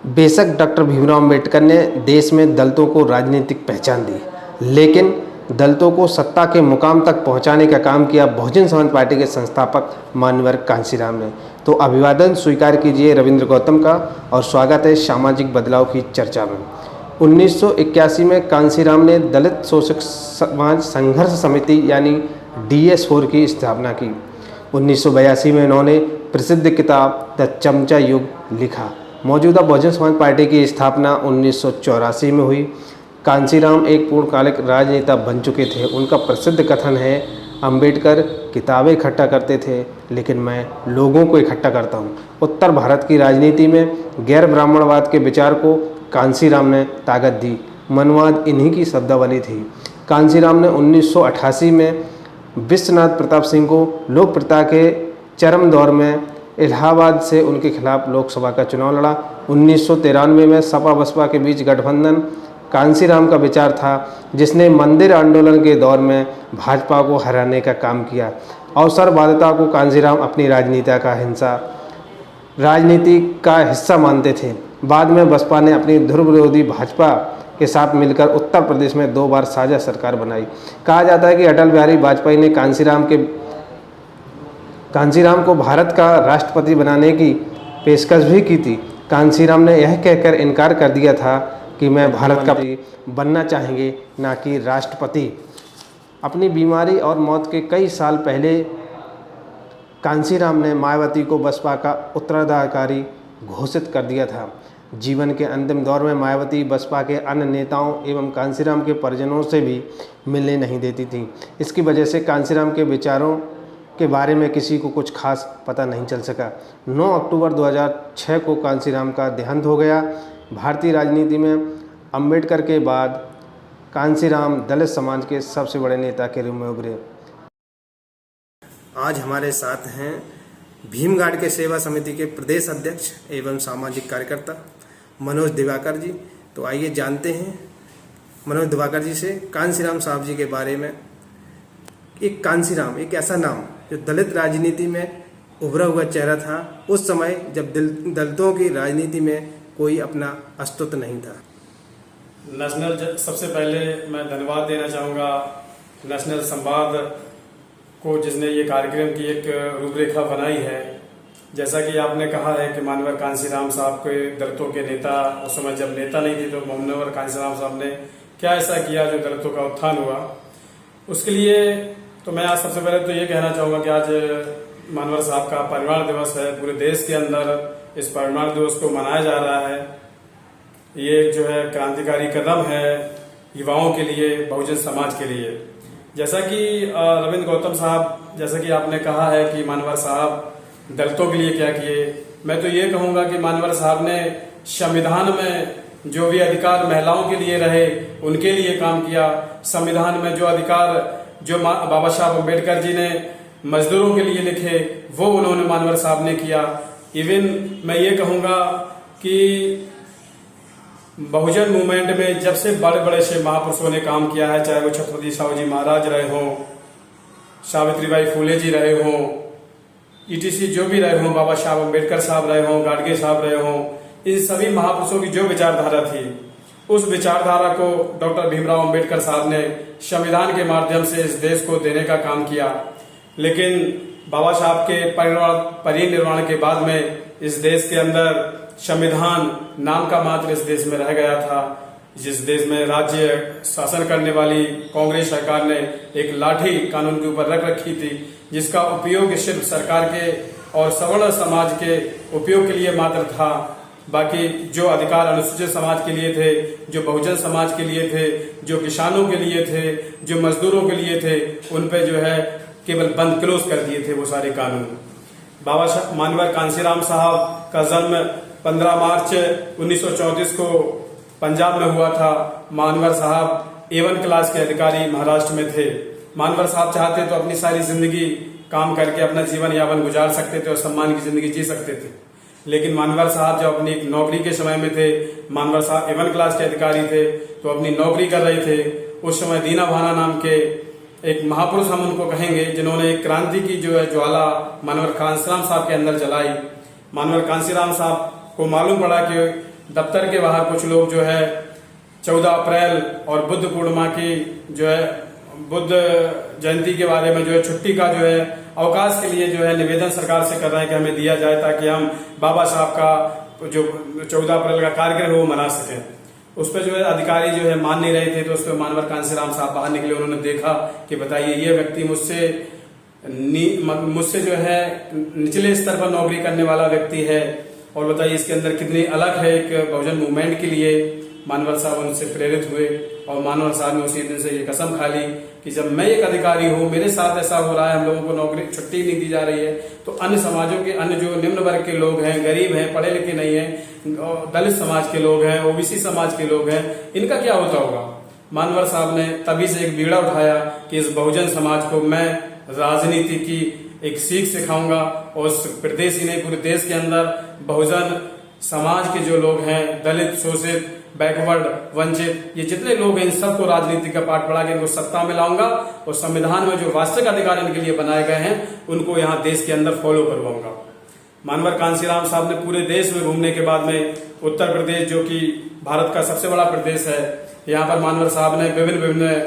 बेशक डॉक्टर भीमराव अंबेडकर ने देश में दलितों को राजनीतिक पहचान दी, लेकिन दलितों को सत्ता के मुकाम तक पहुंचाने का काम किया बहुजन समाज पार्टी के संस्थापक मान्यवर कांशीराम ने। तो अभिवादन स्वीकार कीजिए रविंद्र गौतम का और स्वागत है सामाजिक बदलाव की चर्चा में। 1981 में कांशीराम ने दलित शोषक समाज संघर्ष समिति यानी DS4 की स्थापना की। 1982 में उन्होंने प्रसिद्ध किताब द चमचा युग लिखा। मौजूदा बहुजन समाज पार्टी की स्थापना 1984 में हुई। कांशीराम एक पूर्णकालिक राजनेता बन चुके थे। उनका प्रसिद्ध कथन है, अंबेडकर किताबें इकट्ठा करते थे लेकिन मैं लोगों को इकट्ठा करता हूँ। उत्तर भारत की राजनीति में गैर ब्राह्मणवाद के विचार को कांशीराम ने ताकत दी। मनवाद इन्हीं की शब्दावली थी। कांशीराम ने 1988 में विश्वनाथ प्रताप सिंह को लोकप्रियता के चरम दौर में इलाहाबाद से उनके खिलाफ लोकसभा का चुनाव लड़ा। 1993 में सपा बसपा के बीच गठबंधन कांशीराम का विचार था, जिसने मंदिर आंदोलन के दौर में भाजपा को हराने का काम किया। अवसरवादिता को कांशीराम अपनी राजनीति का हिस्सा मानते थे। बाद में बसपा ने अपनी ध्रुव विरोधी भाजपा के साथ मिलकर उत्तर प्रदेश में 2 बार साझा सरकार बनाई। कहा जाता है कि अटल बिहारी वाजपेयी ने कांशीराम को भारत का राष्ट्रपति बनाने की पेशकश भी की थी। कांशीराम ने यह कहकर इनकार कर दिया था कि मैं भारत का बनना चाहेंगे, ना कि राष्ट्रपति। अपनी बीमारी और मौत के कई साल पहले कांशीराम ने मायावती को बसपा का उत्तराधिकारी घोषित कर दिया था। जीवन के अंतिम दौर में मायावती बसपा के अन्य नेताओं एवं कांशीराम के परिजनों से भी मिलने नहीं देती थी। इसकी वजह से कांशीराम के विचारों के बारे में किसी को कुछ खास पता नहीं चल सका। 9 अक्टूबर 2006 को कांशीराम का देहांत हो गया। भारतीय राजनीति में अंबेडकर के बाद कांशीराम दलित समाज के सबसे बड़े नेता के रूप में उभरे। आज हमारे साथ हैं भीमगाड़ के सेवा समिति के प्रदेश अध्यक्ष एवं सामाजिक कार्यकर्ता मनोज दिवाकर जी। तो आइए जानते हैं मनोज दिवाकर जी से कांशीराम साहब जी के बारे में। एक कांशीराम एक ऐसा नाम जो दलित राजनीति में उभरा हुआ चेहरा था, उस समय जब दलितों की राजनीति में कोई अपना अस्तित्व नहीं था। सबसे पहले मैं धन्यवाद देना चाहूँगा नेशनल संवाद को, जिसने ये कार्यक्रम की एक रूपरेखा बनाई है। जैसा कि आपने कहा है कि मानवर कांशीराम साहब के दलितों के नेता, उस समय जब नेता नहीं थे तो मानवर कांशीराम साहब ने क्या ऐसा किया जो दलितों का उत्थान हुआ। उसके लिए तो मैं आज सबसे पहले तो ये कहना चाहूँगा कि आज मानवर साहब का परिवार दिवस है। पूरे देश के अंदर इस परिवार दिवस को मनाया जा रहा है। ये जो है क्रांतिकारी कदम है युवाओं के लिए, बहुजन समाज के लिए। जैसा कि रविंद्र गौतम साहब, जैसा कि आपने कहा है कि मानवर साहब दलितों के लिए क्या किए, मैं तो ये कहूँगा कि मानवर साहब ने संविधान में जो भी अधिकार महिलाओं के लिए रहे उनके लिए काम किया। संविधान में जो अधिकार जो बाबा साहब अम्बेडकर जी ने मजदूरों के लिए लिखे, वो उन्होंने मानवर साहब ने किया। इवन मैं ये कहूँगा कि बहुजन मूवमेंट में जब से बड़े बड़े से महापुरुषों ने काम किया है, चाहे वो छत्रपति साहू जी महाराज रहे हों, सावित्रीबाई फुले जी रहे हों, ETC जो भी रहे हों, बाबा साहब अम्बेडकर साहब रहे हों, गाडगे साहब रहे हों, इन सभी महापुरुषों की जो विचारधारा थी, उस विचारधारा को डॉक्टर भीमराव अंबेडकर साहब ने संविधान के माध्यम से इस देश को देने का काम किया। लेकिन बाबा साहब के परिनिर्वाण के बाद में इस देश के अंदर संविधान नाम का मात्र इस देश में रह गया था। जिस देश में राज्य शासन करने वाली कांग्रेस सरकार ने एक लाठी कानून के ऊपर रख रखी थी, जिसका उपयोग सिर्फ सरकार के और सवर्ण समाज के उपयोग के लिए मात्र था। बाकी जो अधिकार अनुसूचित समाज के लिए थे, जो बहुजन समाज के लिए थे, जो किसानों के लिए थे, जो मजदूरों के लिए थे, उन पे जो है केवल बंद क्लोज कर दिए थे वो सारे कानून। बाबा मानवर कांशीराम साहब का जन्म 15 मार्च 1934 को पंजाब में हुआ था। मानवर साहब A1 क्लास के अधिकारी महाराष्ट्र में थे। मानवर साहब चाहते तो अपनी सारी जिंदगी काम करके अपना जीवन यापन गुजार सकते थे और सम्मान की जिंदगी जी सकते थे। लेकिन मानवर साहब जब अपनी नौकरी के समय में थे, मानवर साहब A1 क्लास के अधिकारी थे, तो अपनी नौकरी कर रहे थे। उस समय दीना भाना नाम के एक महापुरुष हम उनको कहेंगे, जिन्होंने एक क्रांति की जो है ज्वाला मानवर कांशीराम साहब के अंदर जलाई। मानवर कांशीराम साहब को मालूम पड़ा कि दफ्तर के बाहर कुछ लोग जो है 14 अप्रैल और बुद्ध पूर्णिमा की जो है बुद्ध जयंती के बारे में जो है छुट्टी का जो है अवकाश के लिए जो है निवेदन सरकार से कर रहे हैं कि हमें दिया जाए, ताकि हम बाबा साहब का जो 14 अप्रैल का कार्यक्रम है वो मना सकें। उस पर जो है अधिकारी जो है मान नहीं रहे थे, तो उस पर मानवर कांसीराम साहब बाहर निकले। उन्होंने देखा कि बताइए ये व्यक्ति मुझसे जो है निचले स्तर पर नौकरी करने वाला व्यक्ति है, और बताइए इसके अंदर कितनी अलग है एक बहुजन मूवमेंट के लिए। मानवर साहब उनसे प्रेरित हुए और मानवर साहब ने उसी दिन से ये कसम खा ली कि जब मैं एक अधिकारी हूं, मेरे साथ ऐसा हो रहा है, हम लोगों को नौकरी छुट्टी नहीं दी जा रही है, तो अन्य समाजों के अन्य जो निम्न वर्ग के लोग हैं, गरीब हैं, पढ़े लिखे नहीं हैं, दलित समाज के लोग हैं, ओबीसी समाज के लोग हैं, इनका क्या होता होगा। मानवर साहब ने तभी से एक बीड़ा उठाया कि इस बहुजन समाज को मैं राजनीति की एक सीख सिखाऊंगा, और प्रदेश ही नहीं पूरे देश के अंदर बहुजन समाज के जो लोग हैं, दलित, शोषित, बैकवर्ड, वंचित, ये जितने लोग हैं, इन सबको राजनीति का पाठ पढ़ा के इनको सत्ता में लाऊंगा, और संविधान में जो वास्तविक अधिकार इनके लिए बनाए गए हैं उनको यहाँ देश के अंदर फॉलो करवाऊंगा। मानवर कांसीराम साहब ने पूरे देश में घूमने के बाद में उत्तर प्रदेश, जो कि भारत का सबसे बड़ा प्रदेश है, यहाँ पर मानवर साहब ने विभिन्न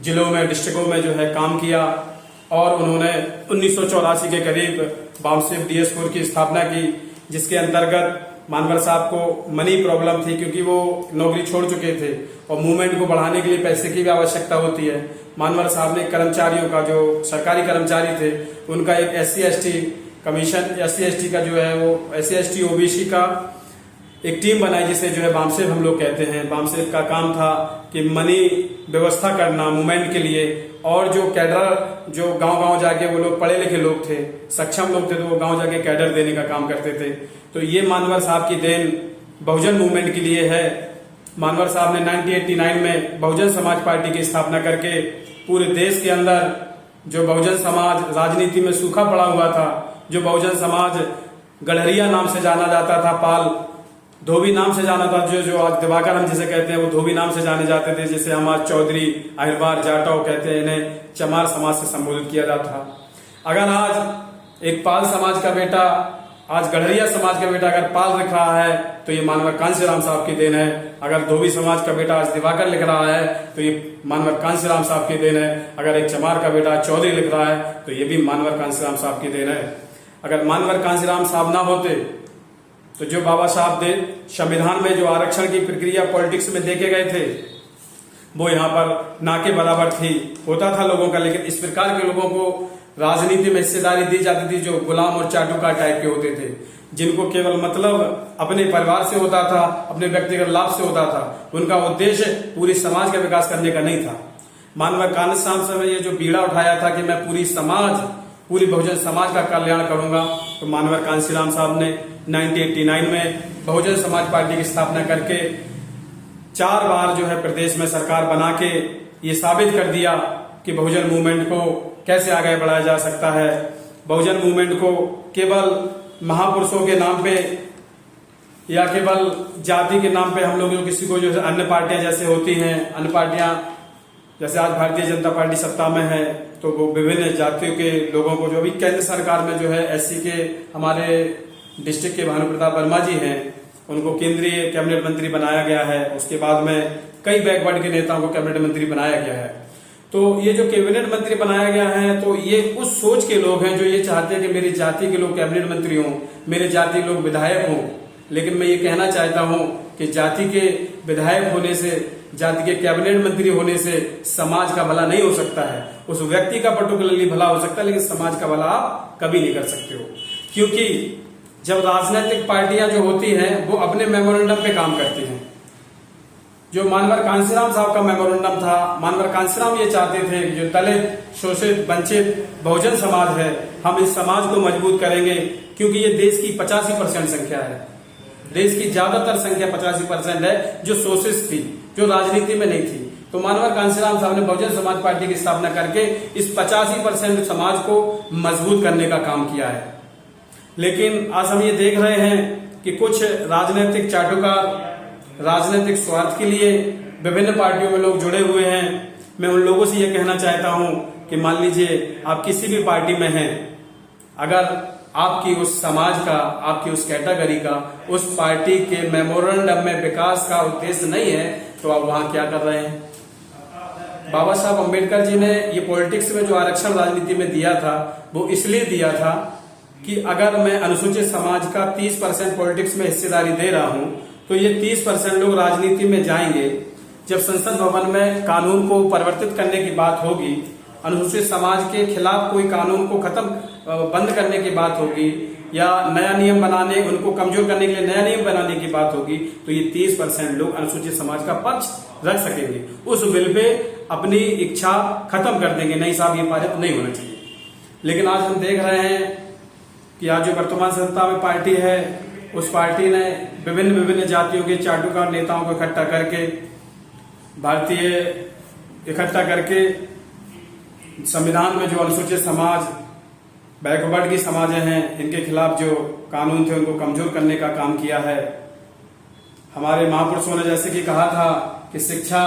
जिलों में, डिस्ट्रिक्टों में जो है काम किया, और उन्होंने 1984 के करीब बामसेफ डीएस कोर की स्थापना की, जिसके अंतर्गत मानवर साहब को मनी प्रॉब्लम थी, क्योंकि वो नौकरी छोड़ चुके थे और मूवमेंट को बढ़ाने के लिए पैसे की भी आवश्यकता होती है। मानवर साहब ने कर्मचारियों का, जो सरकारी कर्मचारी थे, उनका एक SC/ST कमीशन, SC/ST का जो है वो SC/ST OBC का एक टीम बनाई, जिसे जो है बामसेफ हम लोग कहते हैं। बामसेफ का काम था कि मनी व्यवस्था करना मूवमेंट के लिए, और जो कैडर, जो गांव-गांव जाके वो लोग पढ़े लिखे लोग थे, सक्षम लोग थे, तो वो गांव जाके कैडर देने का काम करते थे। तो ये मानवर साहब की देन बहुजन मूवमेंट के लिए है। मानवर साहब ने 1989 में बहुजन समाज पार्टी की स्थापना करके पूरे देश के अंदर जो बहुजन समाज राजनीति में सूखा पड़ा हुआ था, जो बहुजन समाज गडरिया नाम से जाना जाता था, पाल धोबी नाम से जाना था, जो आज दिवाकर हम जिसे कहते हैं वो धोबी नाम से जाने जाते थे, जिसे हम आज चौधरी, अहिरवार, जाटव कहते हैं, इन्हें चमार समाज से संबोधित किया जाता था। अगर आज एक पाल समाज का बेटा, आज गडरिया समाज का बेटा अगर पाल लिख रहा है तो ये मानवर कांसीराम साहब की देन है। अगर धोबी समाज का बेटा आज दिवाकर लिख रहा है तो ये मानवर कांसीराम साहब की देन है। अगर एक चमार का बेटा चौधरी लिख रहा है तो ये भी मानवर कांसीराम साहब की देन है। अगर मानवर कांसीराम साहब ना होते तो जो बाबा साहब दे संविधान में जो आरक्षण की प्रक्रिया पॉलिटिक्स में देखे गए थे, वो यहाँ पर ना के बराबर थी, होता था लोगों का। लेकिन इस प्रकार के लोगों को राजनीति में हिस्सेदारी दी जाती थी जो गुलाम और चाटुकार टाइप के होते थे, जिनको केवल मतलब अपने परिवार से होता था, अपने व्यक्तिगत लाभ से होता था। उनका उद्देश्य पूरी समाज का विकास करने का नहीं था। मानवर कांसीराम साहब ने ये जो बीड़ा उठाया था कि मैं पूरी बहुजन समाज का कल्याण करूंगा, तो मानवर कांसीराम साहब ने 1989 में बहुजन समाज पार्टी की स्थापना करके 4 बार जो है प्रदेश में सरकार बना के ये साबित कर दिया कि बहुजन मूवमेंट को कैसे आगे बढ़ाया जा सकता है। बहुजन मूवमेंट को केवल महापुरुषों के नाम पे या केवल जाति के नाम पे हम लोग जो किसी को जो अन्य पार्टियां जैसे होती हैं, अन्य पार्टियां जैसे आज भारतीय जनता पार्टी सत्ता में है, तो वो विभिन्न जातियों के लोगों को, जो अभी केंद्र सरकार में जो है SC के हमारे डिस्ट्रिक्ट के भानु प्रताप वर्मा जी हैं, उनको केंद्रीय कैबिनेट मंत्री बनाया गया है। उसके बाद में कई बैकवर्ड के नेताओं को कैबिनेट मंत्री बनाया गया है। तो ये जो कैबिनेट मंत्री बनाया गया है, तो ये उस सोच के लोग हैं जो ये चाहते हैं कि मेरी जाति के लोग कैबिनेट मंत्री हों, मेरे जाति के लोग विधायक हों। लेकिन मैं ये कहना चाहता हूं कि जाति के विधायक होने से, जाति के कैबिनेट मंत्री होने से समाज का भला नहीं हो सकता है। उस व्यक्ति का पर्टिकुलरली भला हो सकता है, लेकिन समाज का भला आप कभी नहीं कर सकते हो। क्योंकि जब राजनीतिक पार्टियां जो होती हैं वो अपने मेमोरेंडम पे काम करती हैं। जो मानवर कांसीराम साहब का मेमोरेंडम था, मानवर कांसीराम ये चाहते थे कि जो दलित, शोषित, वंचित बहुजन समाज है, हम इस समाज को मजबूत करेंगे, क्योंकि ये देश की 85% संख्या है। देश की ज्यादातर संख्या 85% है जो शोषित थी, जो राजनीति में नहीं थी। तो मानवर कांसीराम साहब ने बहुजन समाज पार्टी की स्थापना करके इस 85% समाज को मजबूत करने का काम किया है। लेकिन आज हम ये देख रहे हैं कि कुछ राजनीतिक चाटुकार राजनीतिक स्वार्थ के लिए विभिन्न पार्टियों में लोग जुड़े हुए हैं। मैं उन लोगों से ये कहना चाहता हूं कि मान लीजिए आप किसी भी पार्टी में हैं, अगर आपकी उस समाज का, आपकी उस कैटेगरी का, उस पार्टी के मेमोरेंडम में विकास का उद्देश्य नहीं है, तो आप वहां क्या कर रहे हैं? बाबा साहब अम्बेडकर जी ने ये पॉलिटिक्स में जो आरक्षण राजनीति में दिया था, वो इसलिए दिया था कि अगर मैं अनुसूचित समाज का 30% पॉलिटिक्स में हिस्सेदारी दे रहा हूं, तो ये 30% लोग राजनीति में जाएंगे। जब संसद भवन में कानून को परिवर्तित करने की बात होगी, अनुसूचित समाज के खिलाफ कोई कानून को बंद करने की बात होगी, या नया नियम बनाने, उनको कमजोर करने के लिए नया नियम बनाने की बात होगी, तो ये 30% लोग अनुसूचित समाज का पक्ष रख सकेंगे। उस बिल पे अपनी इच्छा खत्म कर देंगे, नहीं साहब ये पारित नहीं होना चाहिए। लेकिन आज हम देख रहे हैं कि आज जो वर्तमान सत्ता में पार्टी है, उस पार्टी ने विभिन्न जातियों के चाटुकार नेताओं को इकट्ठा करके संविधान में जो अनुसूचित समाज, बैकवर्ड की समाजें हैं, इनके खिलाफ जो कानून थे उनको कमजोर करने का काम किया है। हमारे महापुरुषों ने जैसे कि कहा था कि शिक्षा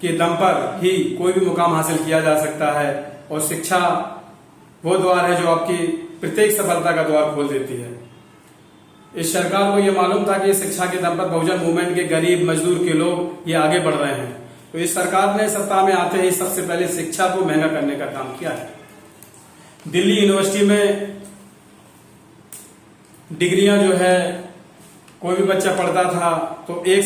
के दम पर ही कोई भी मुकाम हासिल किया जा सकता है, और शिक्षा वो द्वार है जो आपकी प्रत्येक सफलता का द्वार खोल देती है। इस सरकार को यह मालूम था कि शिक्षा के दम पर बहुजन मूवमेंट के गरीब मजदूर के लोग ये आगे बढ़ रहे हैं, तो इस सरकार ने सत्ता में आते ही सबसे पहले शिक्षा को महंगा करने का काम किया है। दिल्ली यूनिवर्सिटी में डिग्रियां जो है, कोई भी बच्चा पढ़ता था तो एक